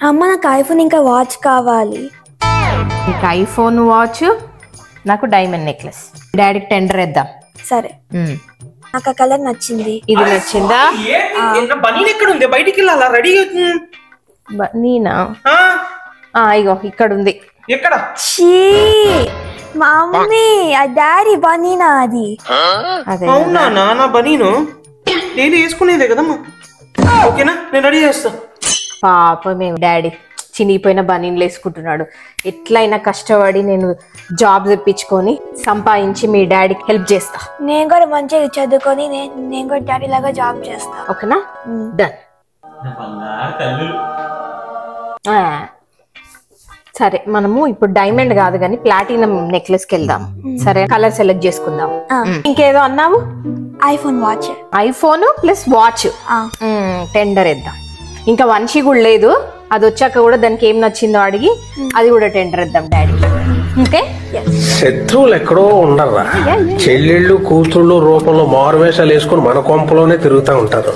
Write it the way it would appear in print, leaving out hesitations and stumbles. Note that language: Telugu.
అమ్మ నాకు ఐఫోన్ ఇంకా వాచ్ కావాలి. ఇంకా ఐఫోన్ వాచ్, నాకు డైమండ్ నెక్లెస్. డాడీకి టెండర్ వేద్దాం. సరే, నాకు ఆ కలర్ నచ్చింది. ఇది నచ్చిందా? బనీన్ ఎక్కడ ఉంది? బయటికి వెళ్ళాలా? రెడీ నేనా? ఇగో ఇక్కడ ఉంది. ఎక్కడ? మమ్మీ ఆ డాడీ బనీనా అది? అవునా నాన్న బనీను డైలీ వేసుకునేదే కదమ్మా. ఓకేనా, నేను రెడీ చేస్తా. పాప మేము డాడీ చినిగిపోయిన బనీన్లు వేసుకుంటున్నాడు. ఎట్లయినా కష్టపడి నేను జాబ్ తెప్పించుకొని సంపాదించి మీ డాడీకి హెల్ప్ చేస్తా. నేను కూడా మంచిగా చదువుకొని నేను కూడా డాడీ లాగా జాబ్ చేస్తా. ఓకేనా? డన్. సరే, మనము ఇప్పుడు డైమండ్ కాదు కానీ ప్లాటినం నెక్లెస్కి వెళ్దాం. సరే, కలర్ సెలెక్ట్ చేసుకుందాం. ఇంకేదో అన్నావు? IPhone watch. IPhone plus watch tender వేద్దాం. ఇంకా వంశీ కూడా లేదు, అది వచ్చాక కూడా దానికి ఏం నచ్చిందో అడిగి అది కూడా టెండర్ వేద్దాం డాడీ. ఓకే? శత్రువులు ఎక్కడో ఉండరా, చెల్లెళ్ళు కూతుళ్ళు రూపంలో మారువేషాలు వేసుకుని మన కొంపలోనే తిరుగుతూ ఉంటారు.